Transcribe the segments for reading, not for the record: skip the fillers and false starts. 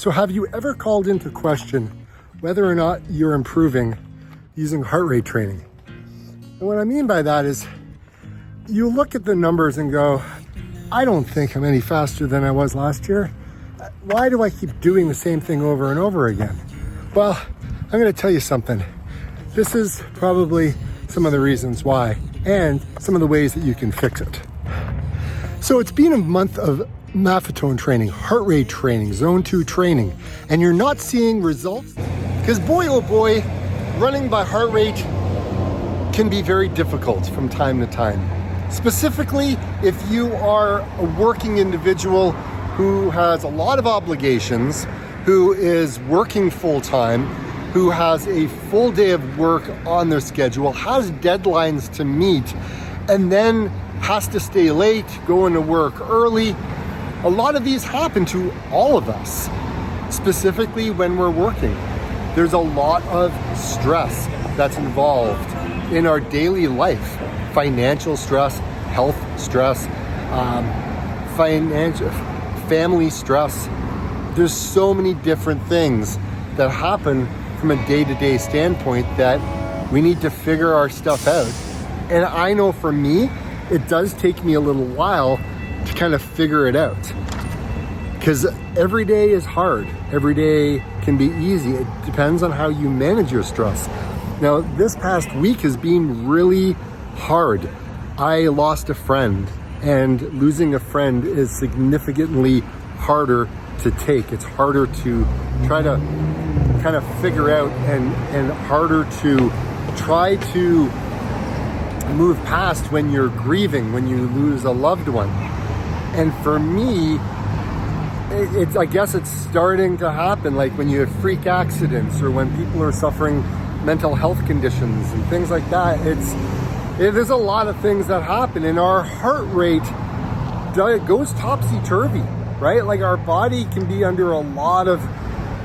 So have you ever called into question whether or not you're improving using heart rate training? And what I mean by that is you look at the numbers and go, I don't think I'm any faster than I was last year. Why do I keep doing the same thing over and over again? Well, I'm going to tell you something. This is probably some of the reasons why and some of the ways that you can fix it. So it's been a month of Maffetone training, heart rate training, zone 2 training, and you're not seeing results? Because boy, oh boy, running by heart rate can be very difficult from time to time. Specifically, if you are a working individual who has a lot of obligations, who is working full-time, who has a full day of work on their schedule, has deadlines to meet, and then has to stay late, go into work early. A lot of these happen to all of us, specifically when we're working. There's a lot of stress that's involved in our daily life. Financial stress, health stress, family stress. There's so many different things that happen from a day-to-day standpoint that we need to figure our stuff out. And I know for me, it does take me a little while to kind of figure it out. Because every day is hard. Every day can be easy. It depends on how you manage your stress. Now, this past week has been really hard. I lost a friend, and losing a friend is significantly harder to take. It's harder to try to kind of figure out and harder to try to move past when you're grieving, when you lose a loved one. And for me, I guess it's starting to happen, like when you have freak accidents or when people are suffering mental health conditions and things like that. There's a lot of things that happen, and our heart rate goes topsy-turvy, right? Like our body can be under a lot of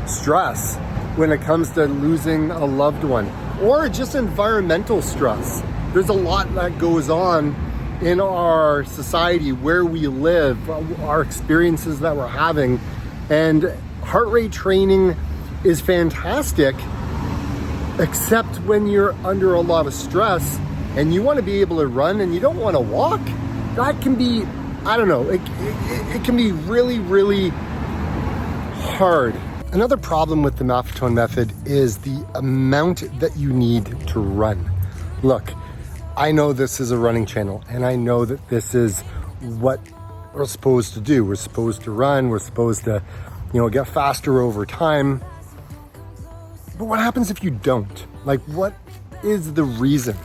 stress when it comes to losing a loved one, or just environmental stress. There's a lot that goes on in our society, where we live, our experiences that we're having, and heart rate training is fantastic, except when you're under a lot of stress and you want to be able to run and you don't want to walk. That can be, I don't know, it can be really, really hard. Another problem with the Maffetone method is the amount that you need to run. Look, I know this is a running channel, and I know that this is what we're supposed to do. We're supposed to run, we're supposed to, get faster over time. But what happens if you don't? Like, what is the reason?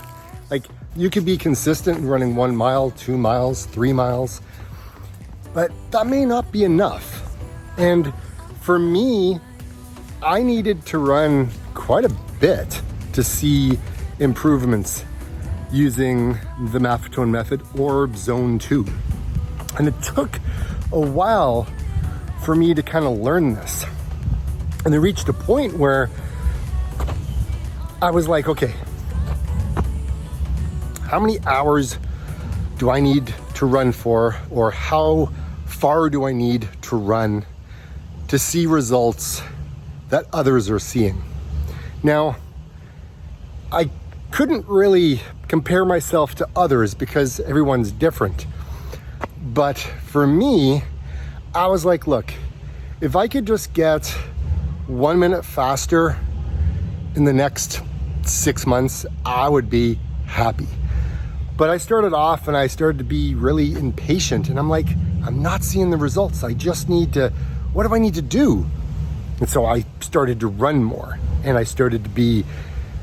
Like, you could be consistent in running 1 mile, 2 miles, 3 miles, but that may not be enough. And for me, I needed to run quite a bit to see improvements using the Maffetone method or zone 2. And it took a while for me to kind of learn this. And it reached a point where I was like, okay, how many hours do I need to run for, or how far do I need to run to see results that others are seeing? Now, I couldn't really compare myself to others because everyone's different. But for me, I was like, look, if I could just get 1 minute faster in the next 6 months, I would be happy. But I started off and I started to be really impatient, and I'm like, I'm not seeing the results. I just need to, what do I need to do? And so I started to run more, and I started to be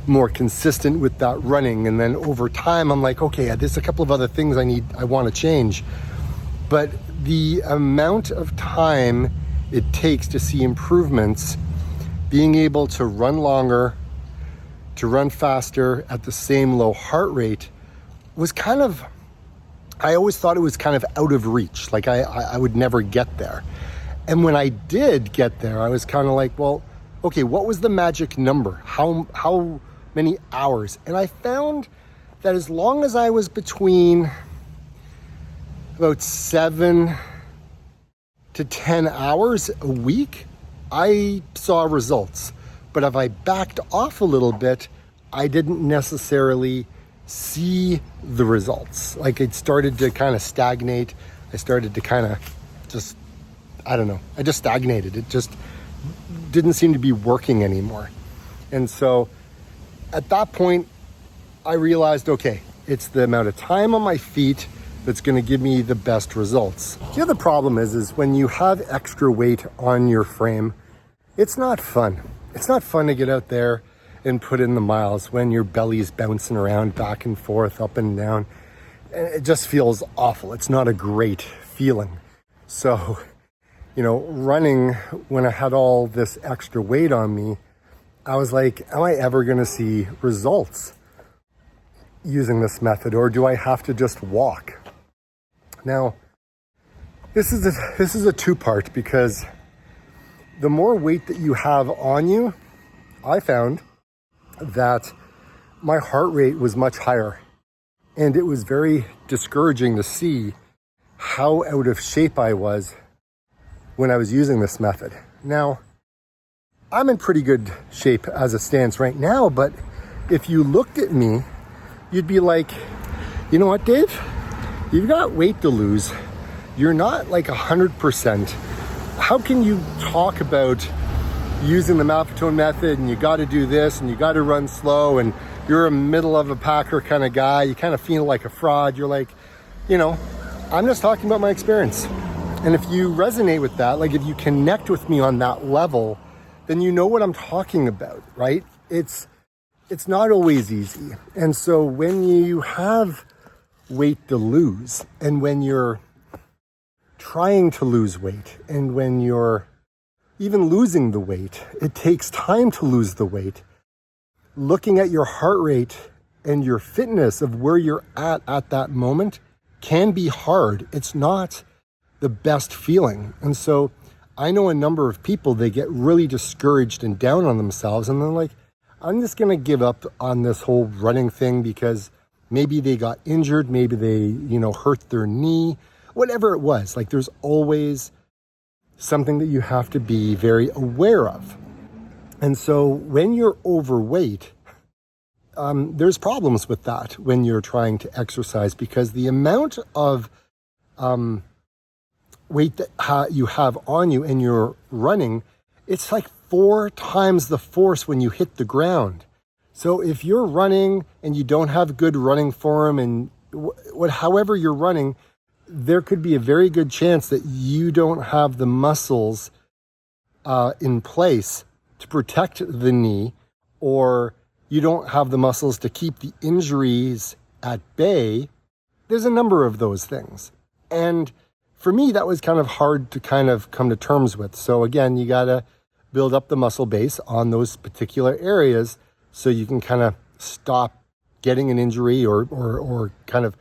more consistent with that running. And then over time, I'm like, okay, there's a couple of other things I want to change. But the amount of time it takes to see improvements, being able to run longer, to run faster at the same low heart rate, was kind of, I always thought it was kind of out of reach. Like I would never get there. And when I did get there, I was kind of like, well, okay, what was the magic number? How many hours? And I found that as long as I was between about 7 to 10 hours a week I saw results. But if I backed off a little bit, I didn't necessarily see the results. Like it started to kind of stagnate. I started to kind of just, I don't know, I just stagnated. It just didn't seem to be working anymore. And so at that point, I realized, okay, it's the amount of time on my feet that's going to give me the best results. The other problem is when you have extra weight on your frame, it's not fun. It's not fun to get out there and put in the miles when your belly's bouncing around back and forth, up and down. And it just feels awful. It's not a great feeling. So, you know, running when I had all this extra weight on me, I was like, am I ever going to see results using this method, or do I have to just walk? Now, this is a two-part, because the more weight that you have on you, I found that my heart rate was much higher, and it was very discouraging to see how out of shape I was when I was using this method. Now, I'm in pretty good shape as it stands right now, but if you looked at me, you'd be like, you know what, Dave? You've got weight to lose. You're not like 100%. How can you talk about using the Maffetone method and you got to do this and you got to run slow and you're a middle of a packer kind of guy? You kind of feel like a fraud. You're like, you know, I'm just talking about my experience. And if you resonate with that, like if you connect with me on that level, then you know what I'm talking about, right? It's not always easy. And so when you have weight to lose, and when you're trying to lose weight, and when you're even losing the weight, it takes time to lose the weight. Looking at your heart rate and your fitness of where you're at that moment can be hard. It's not the best feeling. And so I know a number of people, they get really discouraged and down on themselves, and they're like, I'm just going to give up on this whole running thing because maybe they got injured, maybe they, hurt their knee, whatever it was. Like there's always something that you have to be very aware of. And so when you're overweight, there's problems with that when you're trying to exercise, because the amount of weight that you have on you and you're running, it's like 4 times the force when you hit the ground. So if you're running and you don't have good running form, and however you're running, there could be a very good chance that you don't have the muscles in place to protect the knee, or you don't have the muscles to keep the injuries at bay. There's a number of those things. And for me, that was kind of hard to kind of come to terms with. So again, you got to build up the muscle base on those particular areas so you can kind of stop getting an injury or kind of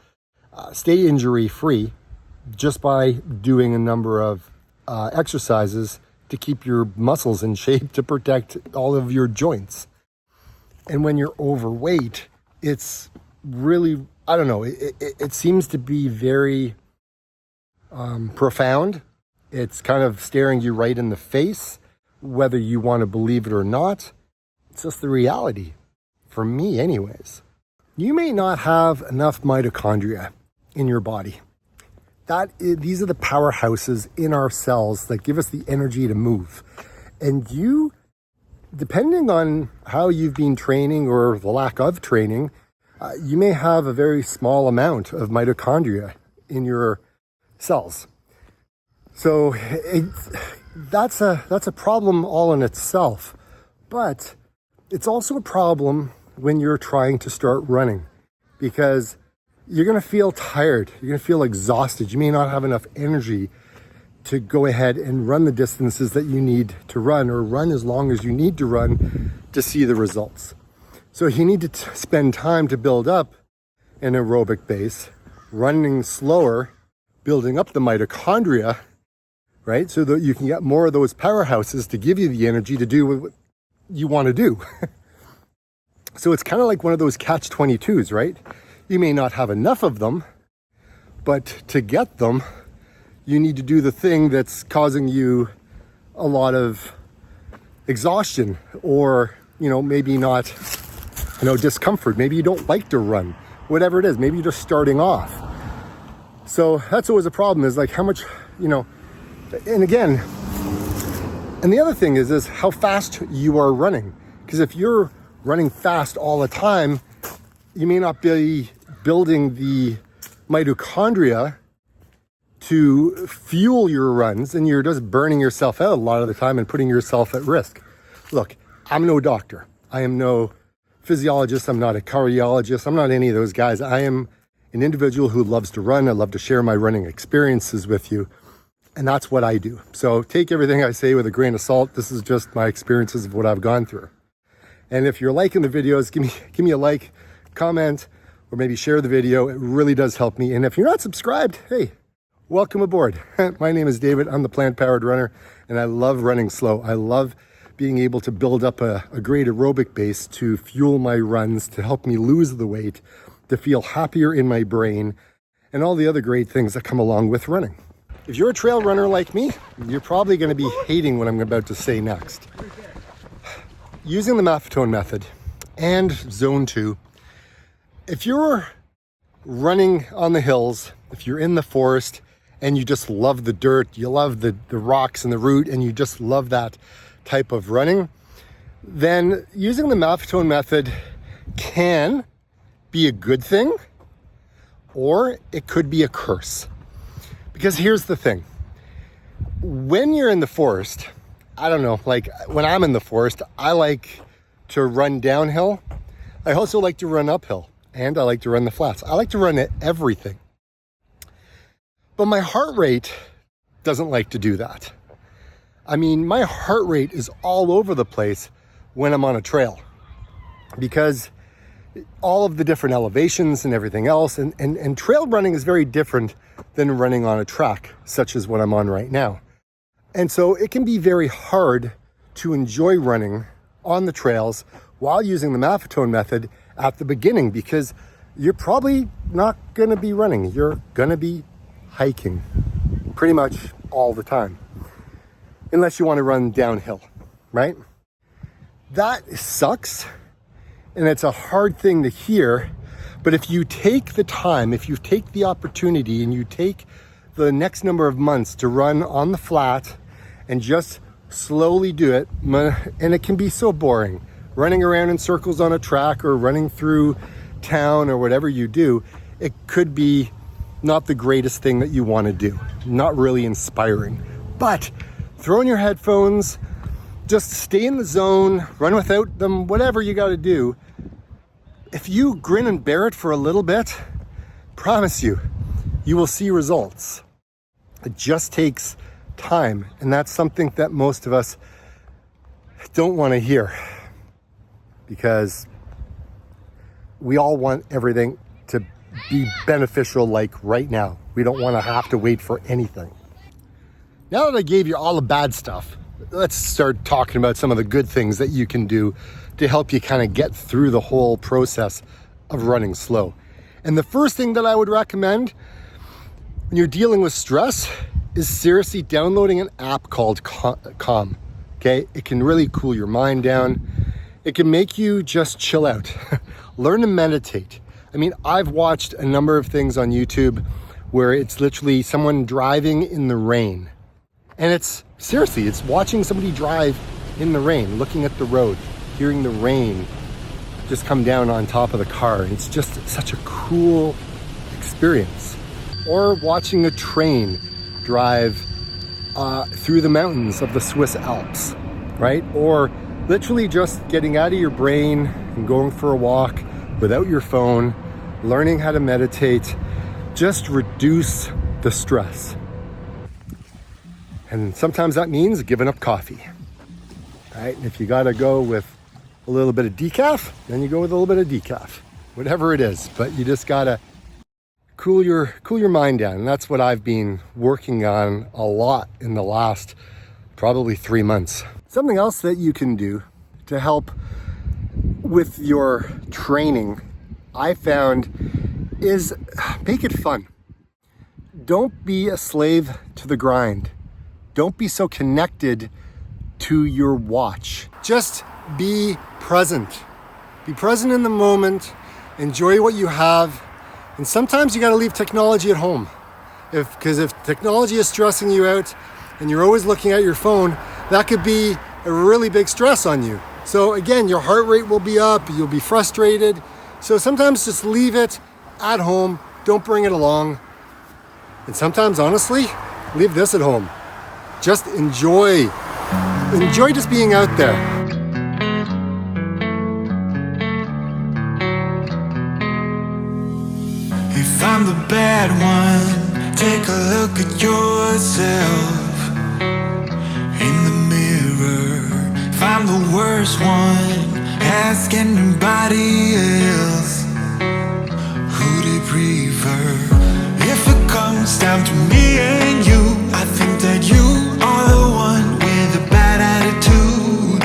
stay injury free just by doing a number of exercises to keep your muscles in shape to protect all of your joints. And when you're overweight, it's really, I don't know, it seems to be very profound. It's kind of staring you right in the face, whether you want to believe it or not. It's just the reality, for me anyways. You may not have enough mitochondria in your body. These are the powerhouses in our cells that give us the energy to move. And you, depending on how you've been training or the lack of training, you may have a very small amount of mitochondria in your cells. So that's a problem all in itself. But it's also a problem when you're trying to start running, because you're going to feel tired. You're going to feel exhausted. You may not have enough energy to go ahead and run the distances that you need to run, or run as long as you need to run to see the results. So you need to spend time to build up an aerobic base, running slower, building up the mitochondria, right? So that you can get more of those powerhouses to give you the energy to do what you want to do. So it's kind of like one of those catch-22s, right? You may not have enough of them, but to get them, you need to do the thing that's causing you a lot of exhaustion or, maybe not, discomfort. Maybe you don't like to run, whatever it is. Maybe you're just starting off. So that's always a problem, is like how much, and again, and the other thing is how fast you are running. Because if you're running fast all the time, you may not be building the mitochondria to fuel your runs, and you're just burning yourself out a lot of the time and putting yourself at risk. Look, I'm no doctor. I am no physiologist. I'm not a cardiologist. I'm not any of those guys. I am an individual who loves to run. I love to share my running experiences with you. And that's what I do. So take everything I say with a grain of salt. This is just my experiences of what I've gone through. And if you're liking the videos, give me a like, comment, or maybe share the video. It really does help me. And if you're not subscribed, hey, welcome aboard. My name is David. I'm the plant-powered runner, and I love running slow. I love being able to build up a great aerobic base to fuel my runs, to help me lose the weight, to feel happier in my brain, and all the other great things that come along with running. If you're a trail runner like me, you're probably going to be hating what I'm about to say next. Using the Maffetone method and Zone 2, if you're running on the hills, if you're in the forest and you just love the dirt, you love the rocks and the root, and you just love that type of running, then using the Maffetone method can be a good thing, or it could be a curse. Because here's the thing. When you're in the forest, I don't know, like when I'm in the forest, I like to run downhill. I also like to run uphill, and I like to run the flats. I like to run everything. But my heart rate doesn't like to do that. I mean, my heart rate is all over the place when I'm on a trail, because all of the different elevations and everything else, and trail running is very different than running on a track, such as what I'm on right now. And so it can be very hard to enjoy running on the trails while using the Maffetone method at the beginning, because you're probably not going to be running. You're going to be hiking pretty much all the time, unless you want to run downhill, right? That sucks, and it's a hard thing to hear. But if you take the time, if you take the opportunity, and you take the next number of months to run on the flat and just slowly do it, and it can be so boring, running around in circles on a track or running through town or whatever you do, it could be not the greatest thing that you want to do, not really inspiring. But throw in your headphones, just stay in the zone, run without them, whatever you got to do. If you grin and bear it for a little bit, promise you will see results. It just takes time, and that's something that most of us don't want to hear, because we all want everything to be beneficial like right now. We don't want to have to wait for anything. Now that I gave you all the bad stuff, let's start talking about some of the good things that you can do to help you kind of get through the whole process of running slow. And the first thing that I would recommend when you're dealing with stress is seriously downloading an app called Calm. Okay, it can really cool your mind down. It can make you just chill out. Learn to meditate. I mean, I've watched a number of things on YouTube where it's literally someone driving in the rain. And it's seriously, it's watching somebody drive in the rain, looking at the road, hearing the rain just come down on top of the car. It's just such a cool experience. Or watching a train drive through the mountains of the Swiss Alps, right? Or literally just getting out of your brain and going for a walk without your phone, learning how to meditate, just reduce the stress. And sometimes that means giving up coffee, right? And if you gotta go with a little bit of decaf, then you go with a little bit of decaf, whatever it is. But you just gotta cool your mind down. And that's what I've been working on a lot in the last probably 3 months. Something else that you can do to help with your training, I found, is make it fun. Don't be a slave to the grind. Don't be so connected to your watch. Just be present. Be present in the moment. Enjoy what you have. And sometimes you got to leave technology at home. Because if technology is stressing you out and you're always looking at your phone, that could be a really big stress on you. So again, your heart rate will be up, you'll be frustrated. So sometimes just leave it at home, don't bring it along. And sometimes, honestly, leave this at home. Just enjoy just being out there. If I'm the bad one, take a look at yourself in the mirror. If I'm the worst one, ask anybody else who they prefer. If it comes down to me and you, I think that you are the one with a bad attitude.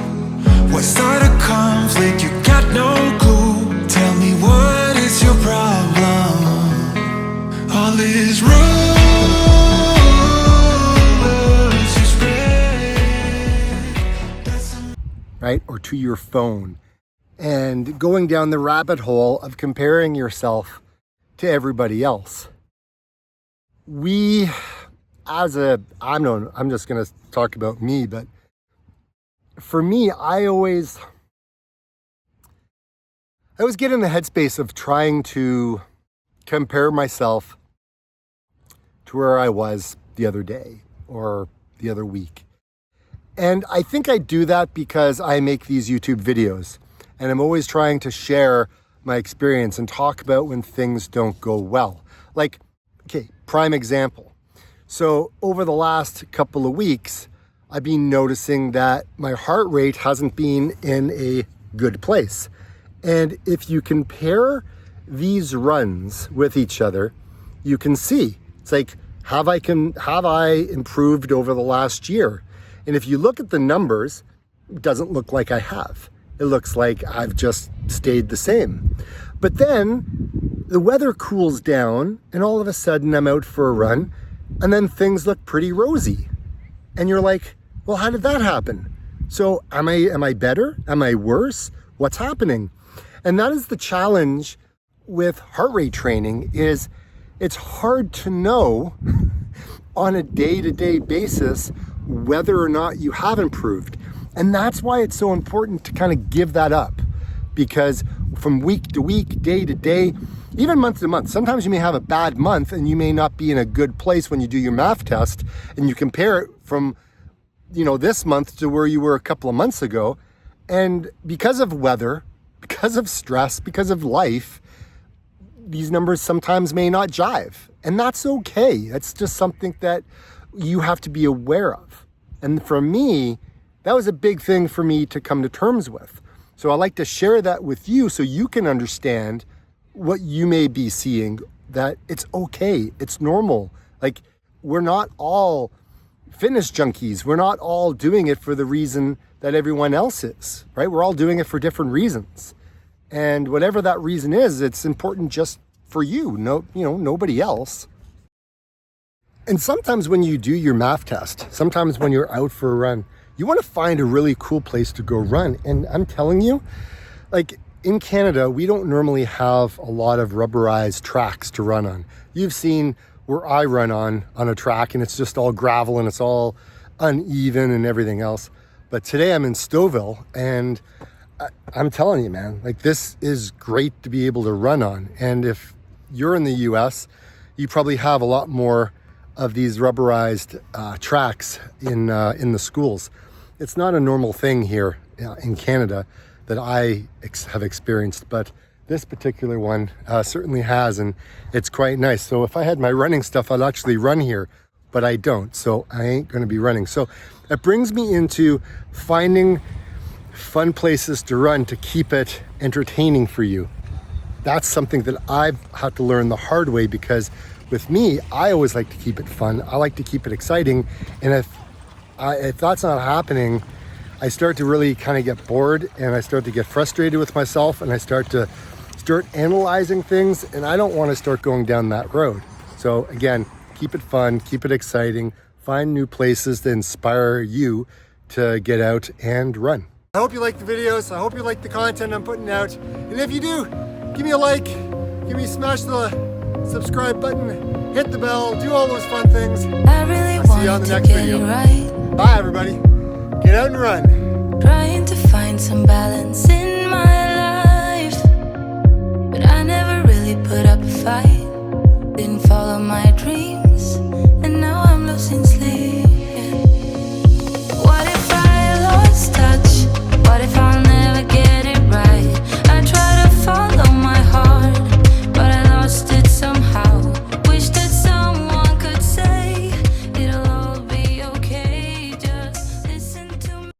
What started a conflict? You got no clue. Tell me, what is your problem? All is rules you spread. Right? Or to your phone. And going down the rabbit hole of comparing yourself to everybody else. I'm just going to talk about me, but for me, I always get in the headspace of trying to compare myself to where I was the other day or the other week. And I think I do that because I make these YouTube videos and I'm always trying to share my experience and talk about when things don't go well. Like, okay, prime example. So over the last couple of weeks, I've been noticing that my heart rate hasn't been in a good place. And if you compare these runs with each other, you can see, it's like, have I improved over the last year? And if you look at the numbers, it doesn't look like I have. It looks like I've just stayed the same. But then the weather cools down and all of a sudden I'm out for a run and then things look pretty rosy. And you're like, well, how did that happen? So am I better? Am I worse? What's happening? And that is the challenge with heart rate training, is it's hard to know on a day-to-day basis whether or not you have improved. And that's why it's so important to kind of give that up, because from week to week, day to day, even month to month, sometimes you may have a bad month and you may not be in a good place when you do your MAF test and you compare it from, this month to where you were a couple of months ago. And because of weather, because of stress, because of life, these numbers sometimes may not jive. And that's okay. It's just something that you have to be aware of. And for me, that was a big thing for me to come to terms with. So I like to share that with you so you can understand what you may be seeing, that it's okay, it's normal. Like, we're not all fitness junkies. We're not all doing it for the reason that everyone else is, right? We're all doing it for different reasons. And whatever that reason is, it's important just for you, nobody else. And sometimes when you do your MAF test, sometimes when you're out for a run, you want to find a really cool place to go run. And I'm telling you, like, in Canada, we don't normally have a lot of rubberized tracks to run on. You've seen where I run on a track and it's just all gravel and it's all uneven and everything else. But today I'm in Stouffville and I'm telling you, man, like, this is great to be able to run on. And if you're in the US, you probably have a lot more of these rubberized tracks in the schools. It's not a normal thing here in Canada that I have experienced, but this particular one certainly has, and it's quite nice. So if I had my running stuff, I'd actually run here, but I don't, so I ain't gonna be running. So it brings me into finding fun places to run to keep it entertaining for you. That's something that I've had to learn the hard way, because with me, I always like to keep it fun. I like to keep it exciting. And if that's not happening, I start to really kind of get bored and I start to get frustrated with myself and I start analyzing things, and I don't want to start going down that road. So again, keep it fun, keep it exciting, find new places that inspire you to get out and run. I hope you like the videos. I hope you like the content I'm putting out. And if you do, give me a like, smash the subscribe button, hit the bell, do all those fun things. I really I'll see you on the next video. Right. Bye everybody. Get out and run. Trying to find some balance in my life, but I never really put up a fight.